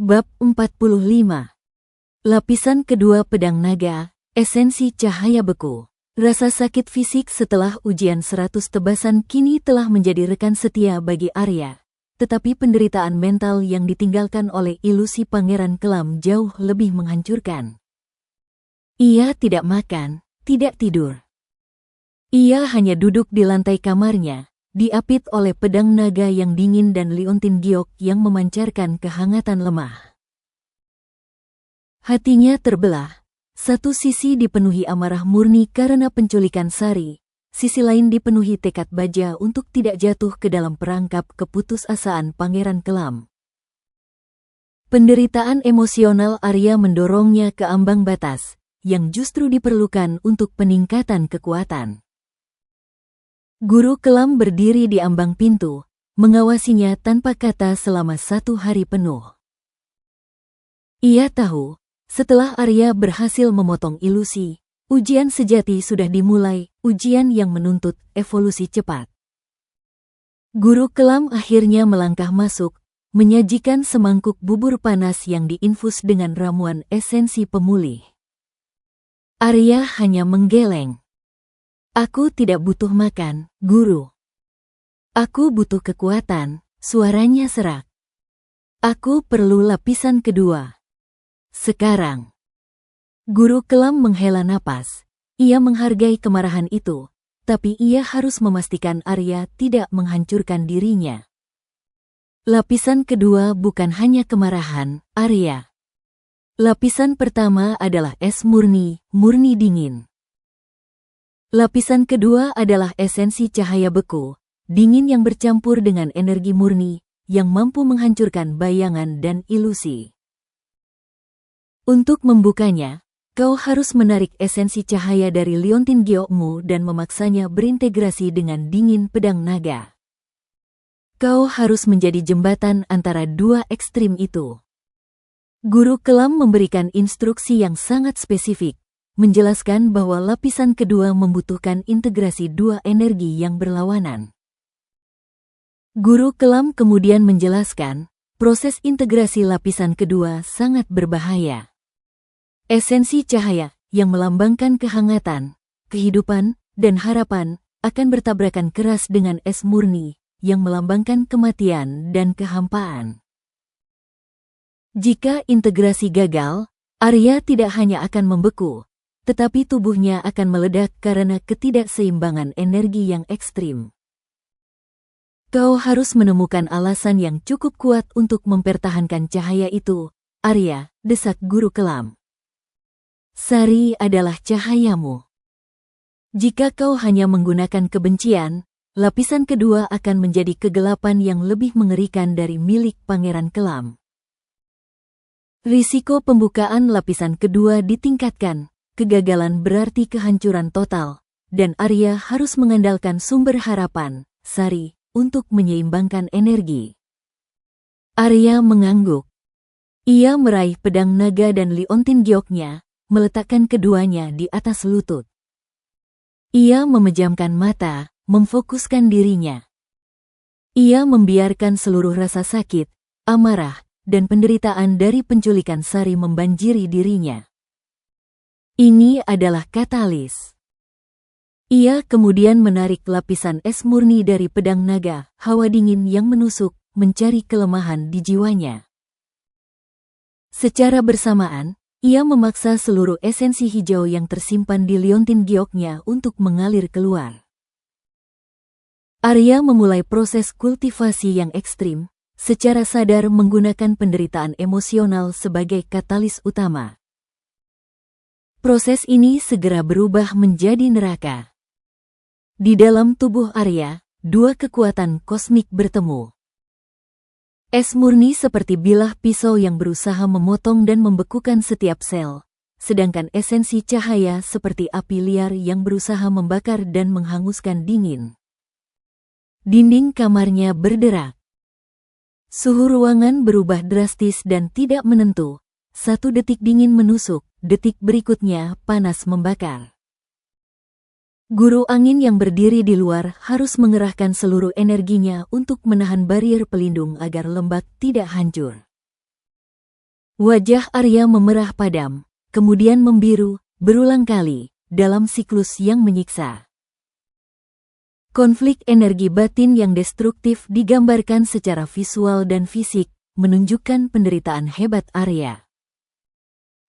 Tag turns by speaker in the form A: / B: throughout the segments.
A: Bab 45. Lapisan kedua pedang naga, esensi cahaya beku. Rasa sakit fisik setelah ujian 100 tebasan kini telah menjadi rekan setia bagi Arya. Tetapi penderitaan mental yang ditinggalkan oleh ilusi Pangeran Kelam jauh lebih menghancurkan. Ia tidak makan, tidak tidur. Ia hanya duduk di lantai kamarnya, diapit oleh pedang naga yang dingin dan liontin giok yang memancarkan kehangatan lemah. Hatinya terbelah. Satu sisi dipenuhi amarah murni karena penculikan Sari, sisi lain dipenuhi tekad baja untuk tidak jatuh ke dalam perangkap keputusasaan Pangeran Kelam. Penderitaan emosional Arya mendorongnya ke ambang batas, yang justru diperlukan untuk peningkatan kekuatan. Guru Kelam berdiri di ambang pintu, mengawasinya tanpa kata selama 1 hari penuh. Ia tahu, setelah Arya berhasil memotong ilusi, ujian sejati sudah dimulai, ujian yang menuntut evolusi cepat. Guru Kelam akhirnya melangkah masuk, menyajikan semangkuk bubur panas yang diinfus dengan ramuan esensi pemulih. Arya hanya menggeleng. "Aku tidak butuh makan, Guru. Aku butuh kekuatan," suaranya serak. "Aku perlu lapisan kedua. Sekarang." Guru Kelam menghela napas. Ia menghargai kemarahan itu, tapi ia harus memastikan Arya tidak menghancurkan dirinya. Lapisan kedua bukan hanya kemarahan, Arya. Lapisan pertama adalah es murni, murni dingin. Lapisan kedua adalah esensi cahaya beku, dingin yang bercampur dengan energi murni, yang mampu menghancurkan bayangan dan ilusi. Untuk membukanya, kau harus menarik esensi cahaya dari liontin giokmu dan memaksanya berintegrasi dengan dingin pedang naga. Kau harus menjadi jembatan antara dua ekstrim itu. Guru Kelam memberikan instruksi yang sangat spesifik, menjelaskan bahwa lapisan kedua membutuhkan integrasi dua energi yang berlawanan. Guru Kelam kemudian menjelaskan, proses integrasi lapisan kedua sangat berbahaya. Esensi cahaya, yang melambangkan kehangatan, kehidupan, dan harapan, akan bertabrakan keras dengan es murni, yang melambangkan kematian dan kehampaan. Jika integrasi gagal, Arya tidak hanya akan membeku, tetapi tubuhnya akan meledak karena ketidakseimbangan energi yang ekstrim. Kau harus menemukan alasan yang cukup kuat untuk mempertahankan cahaya itu, Arya, desak Guru Kelam. Sari adalah cahayamu. Jika kau hanya menggunakan kebencian, lapisan kedua akan menjadi kegelapan yang lebih mengerikan dari milik Pangeran Kelam. Risiko pembukaan lapisan kedua ditingkatkan. Kegagalan berarti kehancuran total, dan Arya harus mengandalkan sumber harapan, Sari, untuk menyeimbangkan energi. Arya mengangguk. Ia meraih pedang naga dan liontin gioknya, meletakkan keduanya di atas lutut. Ia memejamkan mata, memfokuskan dirinya. Ia membiarkan seluruh rasa sakit, amarah, dan penderitaan dari penculikan Sari membanjiri dirinya. Ini adalah katalis. Ia kemudian menarik lapisan es murni dari pedang naga, hawa dingin yang menusuk, mencari kelemahan di jiwanya. Secara bersamaan, ia memaksa seluruh esensi hijau yang tersimpan di liontin gioknya untuk mengalir keluar. Arya memulai proses kultivasi yang ekstrim, secara sadar menggunakan penderitaan emosional sebagai katalis utama. Proses ini segera berubah menjadi neraka. Di dalam tubuh Arya, dua kekuatan kosmik bertemu. Es murni seperti bilah pisau yang berusaha memotong dan membekukan setiap sel, sedangkan esensi cahaya seperti api liar yang berusaha membakar dan menghanguskan dingin. Dinding kamarnya berderak. Suhu ruangan berubah drastis dan tidak menentu. 1 detik dingin menusuk, detik berikutnya panas membakar. Guru angin yang berdiri di luar harus mengerahkan seluruh energinya untuk menahan barrier pelindung agar lembak tidak hancur. Wajah Arya memerah padam, kemudian membiru, berulang kali, dalam siklus yang menyiksa. Konflik energi batin yang destruktif digambarkan secara visual dan fisik, menunjukkan penderitaan hebat Arya.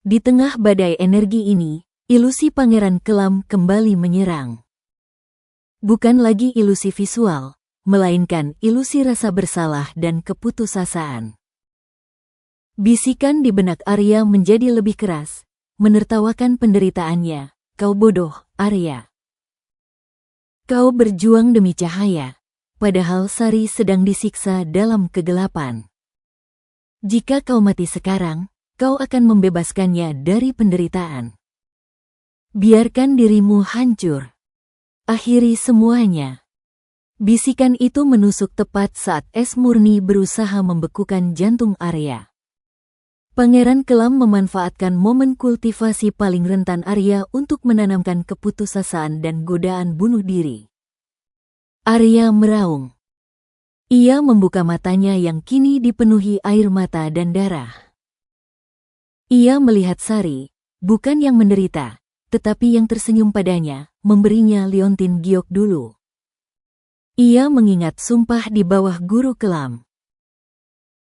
A: Di tengah badai energi ini, ilusi Pangeran Kelam kembali menyerang. Bukan lagi ilusi visual, melainkan ilusi rasa bersalah dan keputusasaan. Bisikan di benak Arya menjadi lebih keras, menertawakan penderitaannya. Kau bodoh, Arya. Kau berjuang demi cahaya, padahal Sari sedang disiksa dalam kegelapan. Jika kau mati sekarang, kau akan membebaskannya dari penderitaan. Biarkan dirimu hancur. Akhiri semuanya. Bisikan itu menusuk tepat saat es murni berusaha membekukan jantung Arya. Pangeran Kelam memanfaatkan momen kultivasi paling rentan Arya untuk menanamkan keputusasaan dan godaan bunuh diri. Arya meraung. Ia membuka matanya yang kini dipenuhi air mata dan darah. Ia melihat Sari, bukan yang menderita, tetapi yang tersenyum padanya, memberinya liontin giok dulu. Ia mengingat sumpah di bawah Guru Kelam.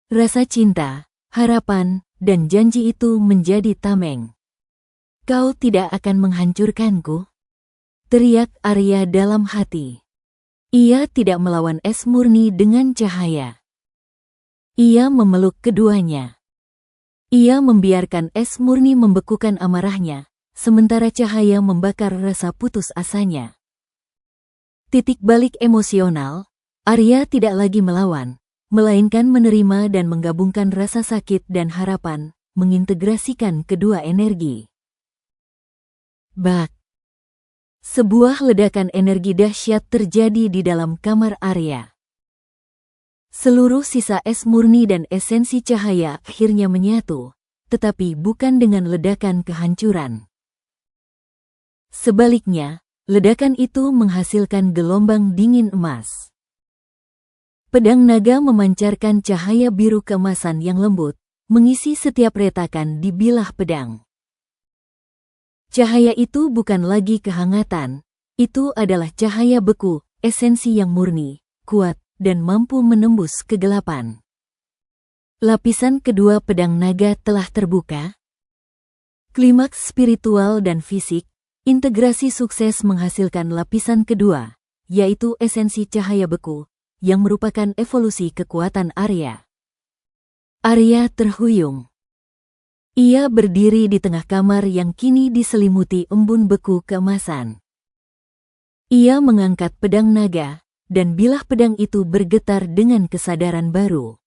A: Rasa cinta, harapan, dan janji itu menjadi tameng. Kau tidak akan menghancurkanku? Teriak Arya dalam hati. Ia tidak melawan es murni dengan cahaya. Ia memeluk keduanya. Ia membiarkan es murni membekukan amarahnya, sementara cahaya membakar rasa putus asanya. Titik balik emosional, Arya tidak lagi melawan, melainkan menerima dan menggabungkan rasa sakit dan harapan, mengintegrasikan kedua energi. Bak! Sebuah ledakan energi dahsyat terjadi di dalam kamar Arya. Seluruh sisa es murni dan esensi cahaya akhirnya menyatu, tetapi bukan dengan ledakan kehancuran. Sebaliknya, ledakan itu menghasilkan gelombang dingin emas. Pedang naga memancarkan cahaya biru keemasan yang lembut, mengisi setiap retakan di bilah pedang. Cahaya itu bukan lagi kehangatan, itu adalah cahaya beku, esensi yang murni, kuat, dan mampu menembus kegelapan. Lapisan kedua pedang naga telah terbuka. Klimaks spiritual dan fisik, integrasi sukses menghasilkan lapisan kedua, yaitu esensi cahaya beku, yang merupakan evolusi kekuatan Arya. Arya terhuyung. Ia berdiri di tengah kamar yang kini diselimuti embun beku keemasan. Ia mengangkat pedang naga, dan bilah pedang itu bergetar dengan kesadaran baru.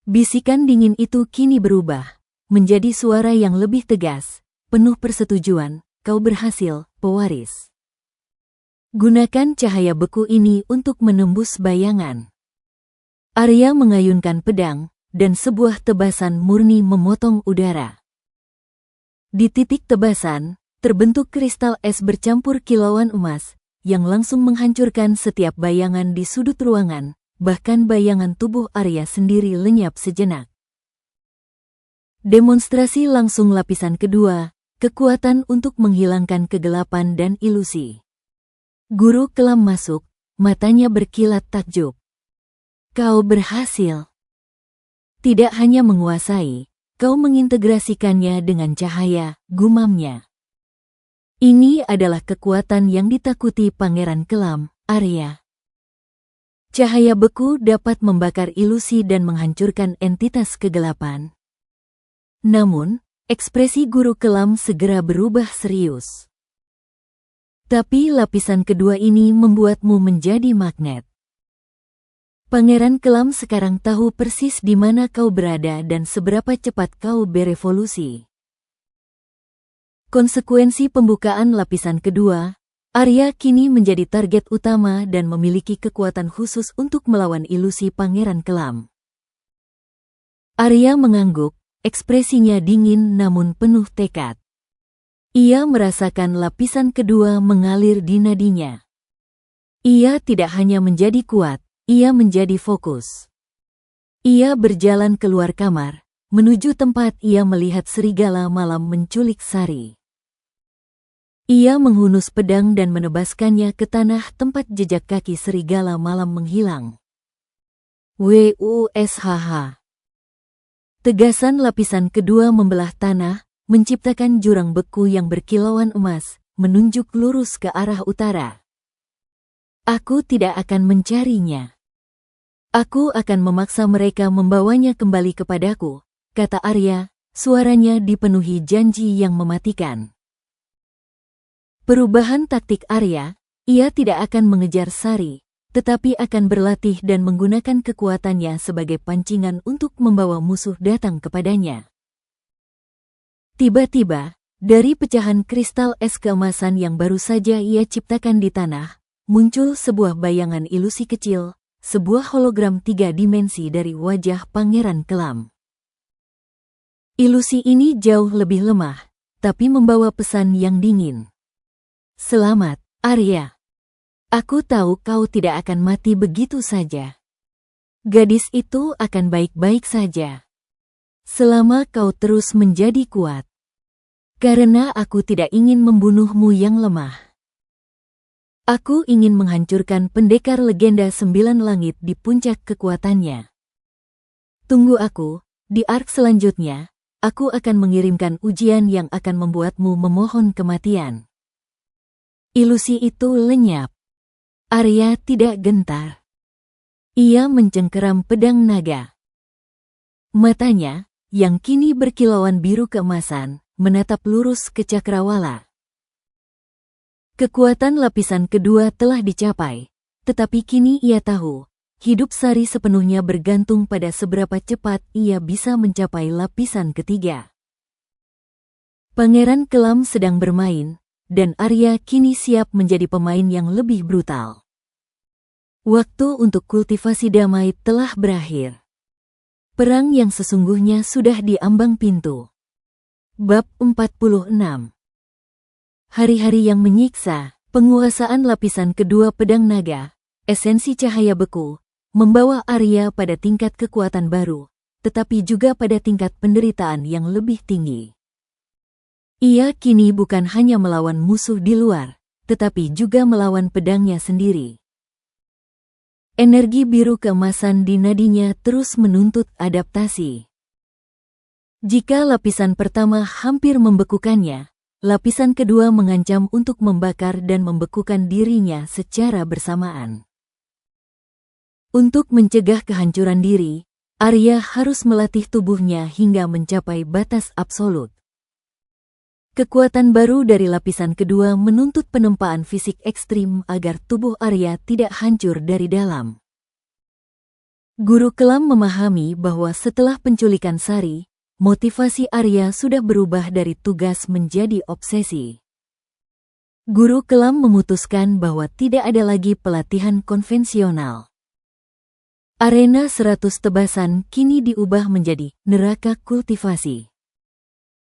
A: Bisikan dingin itu kini berubah, menjadi suara yang lebih tegas, penuh persetujuan. Kau berhasil, pewaris. Gunakan cahaya beku ini untuk menembus bayangan. Arya mengayunkan pedang, dan sebuah tebasan murni memotong udara. Di titik tebasan, terbentuk kristal es bercampur kilauan emas, yang langsung menghancurkan setiap bayangan di sudut ruangan, bahkan bayangan tubuh Arya sendiri lenyap sejenak. Demonstrasi langsung lapisan kedua, kekuatan untuk menghilangkan kegelapan dan ilusi. Guru Kelam masuk, matanya berkilat takjub. Kau berhasil. Tidak hanya menguasai, kau mengintegrasikannya dengan cahaya, gumamnya. Ini adalah kekuatan yang ditakuti Pangeran Kelam, Arya. Cahaya beku dapat membakar ilusi dan menghancurkan entitas kegelapan. Namun, ekspresi Guru Kelam segera berubah serius. Tapi lapisan kedua ini membuatmu menjadi magnet. Pangeran Kelam sekarang tahu persis di mana kau berada dan seberapa cepat kau berevolusi. Konsekuensi pembukaan lapisan kedua, Arya kini menjadi target utama dan memiliki kekuatan khusus untuk melawan ilusi Pangeran Kelam. Arya mengangguk, ekspresinya dingin namun penuh tekad. Ia merasakan lapisan kedua mengalir di nadinya. Ia tidak hanya menjadi kuat, ia menjadi fokus. Ia berjalan keluar kamar, menuju tempat ia melihat serigala malam menculik Sari. Ia menghunus pedang dan menebaskannya ke tanah tempat jejak kaki serigala malam menghilang. WUSHH. Tegasan lapisan kedua membelah tanah, menciptakan jurang beku yang berkilauan emas, menunjuk lurus ke arah utara. Aku tidak akan mencarinya. Aku akan memaksa mereka membawanya kembali kepadaku, kata Arya, suaranya dipenuhi janji yang mematikan. Perubahan taktik Arya, ia tidak akan mengejar Sari, tetapi akan berlatih dan menggunakan kekuatannya sebagai pancingan untuk membawa musuh datang kepadanya. Tiba-tiba, dari pecahan kristal es keemasan yang baru saja ia ciptakan di tanah, muncul sebuah bayangan ilusi kecil, sebuah hologram 3 dimensi dari wajah Pangeran Kelam. Ilusi ini jauh lebih lemah, tapi membawa pesan yang dingin. Selamat, Arya. Aku tahu kau tidak akan mati begitu saja. Gadis itu akan baik-baik saja. Selama kau terus menjadi kuat. Karena aku tidak ingin membunuhmu yang lemah. Aku ingin menghancurkan pendekar legenda 9 langit di puncak kekuatannya. Tunggu aku, di arc selanjutnya, aku akan mengirimkan ujian yang akan membuatmu memohon kematian. Ilusi itu lenyap. Arya tidak gentar. Ia mencengkeram pedang naga. Matanya, yang kini berkilauan biru keemasan, menatap lurus ke cakrawala. Kekuatan lapisan kedua telah dicapai, tetapi kini ia tahu, hidup Sari sepenuhnya bergantung pada seberapa cepat ia bisa mencapai lapisan ketiga. Pangeran Kelam sedang bermain, dan Arya kini siap menjadi pemain yang lebih brutal. Waktu untuk kultivasi damai telah berakhir. Perang yang sesungguhnya sudah di ambang pintu. Bab 46. Hari-hari yang menyiksa, penguasaan lapisan kedua pedang naga, esensi cahaya beku, membawa Arya pada tingkat kekuatan baru, tetapi juga pada tingkat penderitaan yang lebih tinggi. Ia kini bukan hanya melawan musuh di luar, tetapi juga melawan pedangnya sendiri. Energi biru keemasan di nadinya terus menuntut adaptasi. Jika lapisan pertama hampir membekukannya, lapisan kedua mengancam untuk membakar dan membekukan dirinya secara bersamaan. Untuk mencegah kehancuran diri, Arya harus melatih tubuhnya hingga mencapai batas absolut. Kekuatan baru dari lapisan kedua menuntut penempaan fisik ekstrim agar tubuh Arya tidak hancur dari dalam. Guru Kelam memahami bahwa setelah penculikan Sari, motivasi Arya sudah berubah dari tugas menjadi obsesi. Guru Kelam memutuskan bahwa tidak ada lagi pelatihan konvensional. Arena 100 tebasan kini diubah menjadi neraka kultivasi.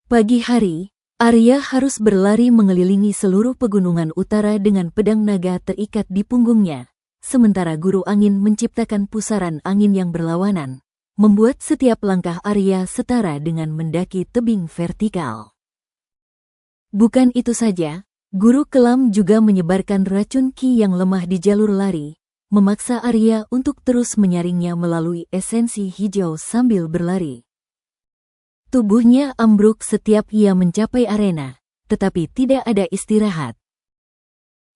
A: Pagi hari, Arya harus berlari mengelilingi seluruh pegunungan utara dengan pedang naga terikat di punggungnya, sementara guru angin menciptakan pusaran angin yang berlawanan, membuat setiap langkah Arya setara dengan mendaki tebing vertikal. Bukan itu saja, Guru Kelam juga menyebarkan racun ki yang lemah di jalur lari, memaksa Arya untuk terus menyaringnya melalui esensi hijau sambil berlari. Tubuhnya ambruk setiap ia mencapai arena, tetapi tidak ada istirahat.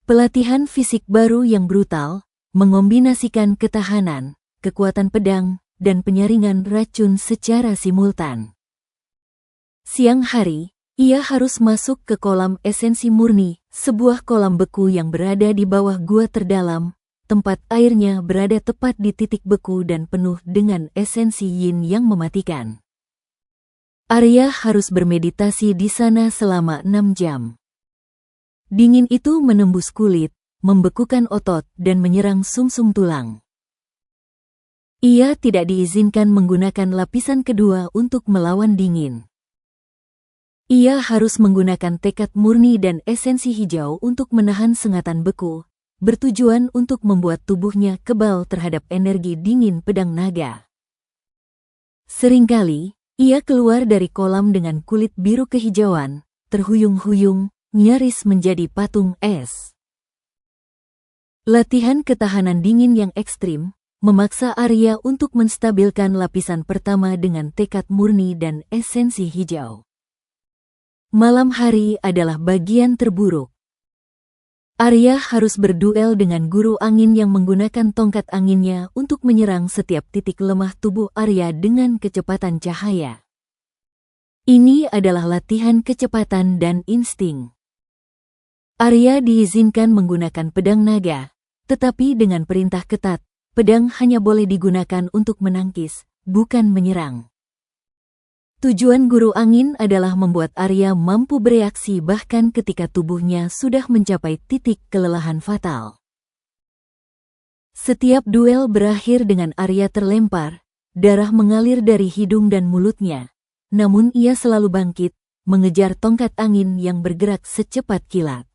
A: Pelatihan fisik baru yang brutal, mengombinasikan ketahanan, kekuatan pedang, dan penyaringan racun secara simultan. Siang hari, ia harus masuk ke kolam esensi murni, sebuah kolam beku yang berada di bawah gua terdalam, tempat airnya berada tepat di titik beku dan penuh dengan esensi yin yang mematikan. Arya harus bermeditasi di sana selama 6 jam. Dingin itu menembus kulit, membekukan otot, dan menyerang sumsum tulang. Ia tidak diizinkan menggunakan lapisan kedua untuk melawan dingin. Ia harus menggunakan tekad murni dan esensi hijau untuk menahan sengatan beku, bertujuan untuk membuat tubuhnya kebal terhadap energi dingin pedang naga. Seringkali, Ia keluar dari kolam dengan kulit biru kehijauan, terhuyung-huyung, nyaris menjadi patung es. Latihan ketahanan dingin yang ekstrim memaksa Arya untuk menstabilkan lapisan pertama dengan tekad murni dan esensi hijau. Malam hari adalah bagian terburuk. Arya harus berduel dengan guru angin yang menggunakan tongkat anginnya untuk menyerang setiap titik lemah tubuh Arya dengan kecepatan cahaya. Ini adalah latihan kecepatan dan insting. Arya diizinkan menggunakan pedang naga, tetapi dengan perintah ketat, pedang hanya boleh digunakan untuk menangkis, bukan menyerang. Tujuan guru angin adalah membuat Arya mampu bereaksi bahkan ketika tubuhnya sudah mencapai titik kelelahan fatal. Setiap duel berakhir dengan Arya terlempar, darah mengalir dari hidung dan mulutnya, namun ia selalu bangkit, mengejar tongkat angin yang bergerak secepat kilat.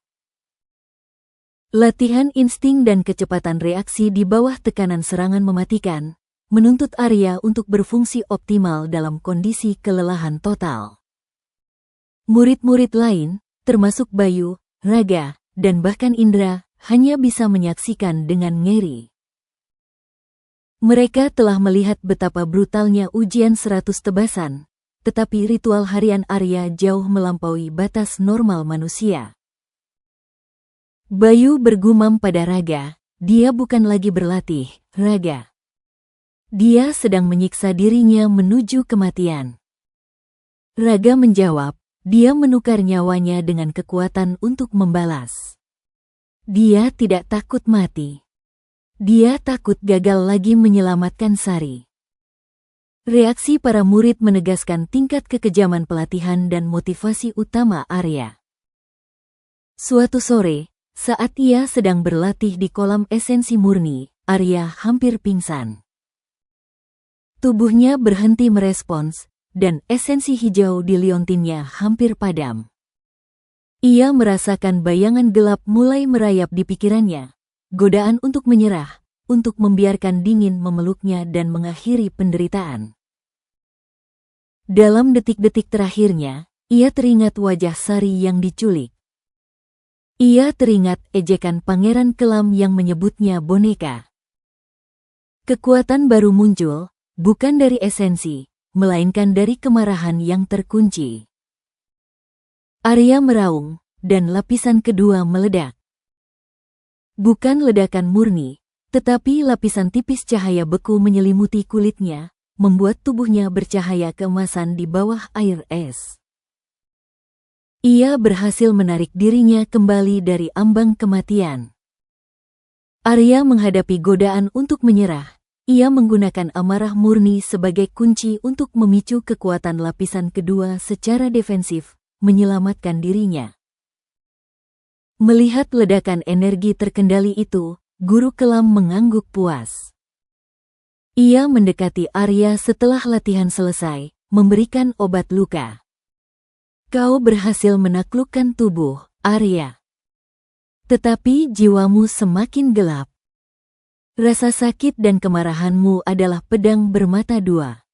A: Latihan insting dan kecepatan reaksi di bawah tekanan serangan mematikan, menuntut Arya untuk berfungsi optimal dalam kondisi kelelahan total. Murid-murid lain, termasuk Bayu, Raga, dan bahkan Indra, hanya bisa menyaksikan dengan ngeri. Mereka telah melihat betapa brutalnya ujian 100 tebasan, tetapi ritual harian Arya jauh melampaui batas normal manusia. Bayu bergumam pada Raga, dia bukan lagi berlatih, Raga. Dia sedang menyiksa dirinya menuju kematian. Raga menjawab, dia menukar nyawanya dengan kekuatan untuk membalas. Dia tidak takut mati. Dia takut gagal lagi menyelamatkan Sari. Reaksi para murid menegaskan tingkat kekejaman pelatihan dan motivasi utama Arya. Suatu sore, saat ia sedang berlatih di kolam esensi murni, Arya hampir pingsan. Tubuhnya berhenti merespons, dan esensi hijau di liontinnya hampir padam. Ia merasakan bayangan gelap mulai merayap di pikirannya, godaan untuk menyerah, untuk membiarkan dingin memeluknya dan mengakhiri penderitaan. Dalam detik-detik terakhirnya, ia teringat wajah Sari yang diculik. Ia teringat ejekan Pangeran Kelam yang menyebutnya boneka. Kekuatan baru muncul, bukan dari esensi, melainkan dari kemarahan yang terkunci. Arya meraung, dan lapisan kedua meledak. Bukan ledakan murni, tetapi lapisan tipis cahaya beku menyelimuti kulitnya, membuat tubuhnya bercahaya keemasan di bawah air es. Ia berhasil menarik dirinya kembali dari ambang kematian. Arya menghadapi godaan untuk menyerah. Ia menggunakan amarah murni sebagai kunci untuk memicu kekuatan lapisan kedua secara defensif, menyelamatkan dirinya. Melihat ledakan energi terkendali itu, Guru Kelam mengangguk puas. Ia mendekati Arya setelah latihan selesai, memberikan obat luka. Kau berhasil menaklukkan tubuh, Arya. Tetapi jiwamu semakin gelap. Rasa sakit dan kemarahanmu adalah pedang bermata dua.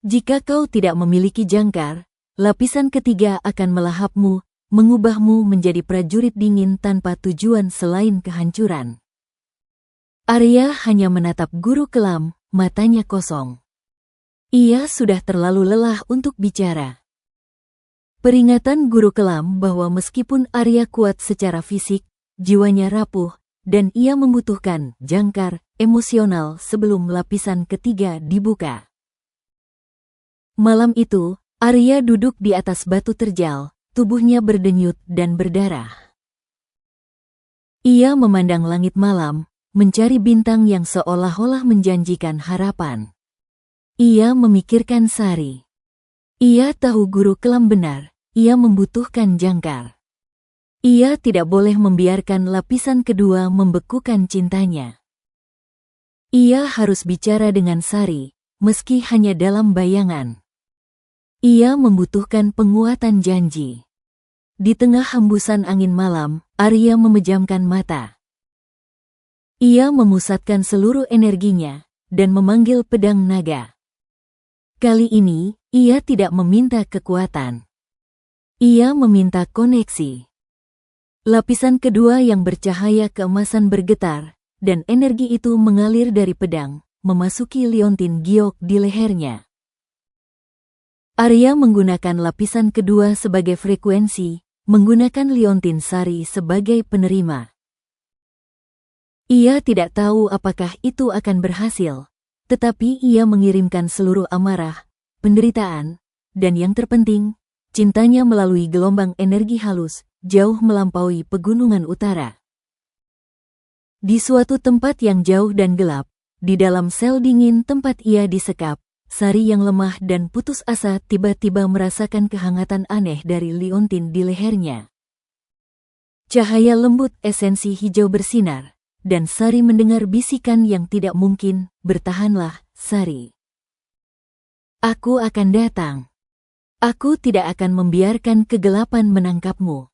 A: Jika kau tidak memiliki jangkar, lapisan ketiga akan melahapmu, mengubahmu menjadi prajurit dingin tanpa tujuan selain kehancuran. Arya hanya menatap Guru Kelam, matanya kosong. Ia sudah terlalu lelah untuk bicara. Peringatan Guru Kelam bahwa meskipun Arya kuat secara fisik, jiwanya rapuh, dan ia membutuhkan jangkar emosional sebelum lapisan ketiga dibuka. Malam itu, Arya duduk di atas batu terjal, tubuhnya berdenyut dan berdarah. Ia memandang langit malam, mencari bintang yang seolah-olah menjanjikan harapan. Ia memikirkan Sari. Ia tahu Guru Kelam benar, ia membutuhkan jangkar. Ia tidak boleh membiarkan lapisan kedua membekukan cintanya. Ia harus bicara dengan Sari, meski hanya dalam bayangan. Ia membutuhkan penguatan janji. Di tengah hembusan angin malam, Arya memejamkan mata. Ia memusatkan seluruh energinya, dan memanggil pedang naga. Kali ini, ia tidak meminta kekuatan. Ia meminta koneksi. Lapisan kedua yang bercahaya keemasan bergetar, dan energi itu mengalir dari pedang, memasuki liontin giok di lehernya. Arya menggunakan lapisan kedua sebagai frekuensi, menggunakan liontin sari sebagai penerima. Ia tidak tahu apakah itu akan berhasil, tetapi ia mengirimkan seluruh amarah, penderitaan, dan yang terpenting, cintanya melalui gelombang energi halus, jauh melampaui pegunungan utara. Di suatu tempat yang jauh dan gelap, di dalam sel dingin tempat ia disekap, Sari yang lemah dan putus asa tiba-tiba merasakan kehangatan aneh dari liontin di lehernya. Cahaya lembut esensi hijau bersinar, dan Sari mendengar bisikan yang tidak mungkin, "Bertahanlah, Sari. Aku akan datang. Aku tidak akan membiarkan kegelapan menangkapmu."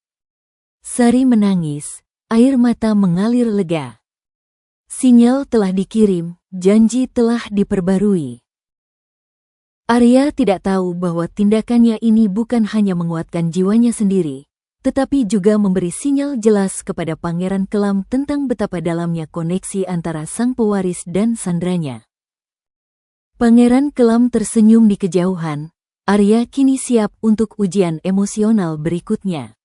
A: Sari menangis, air mata mengalir lega. Sinyal telah dikirim, janji telah diperbarui. Arya tidak tahu bahwa tindakannya ini bukan hanya menguatkan jiwanya sendiri, tetapi juga memberi sinyal jelas kepada Pangeran Kelam tentang betapa dalamnya koneksi antara sang pewaris dan sandranya. Pangeran Kelam tersenyum di kejauhan. Arya kini siap untuk ujian emosional berikutnya.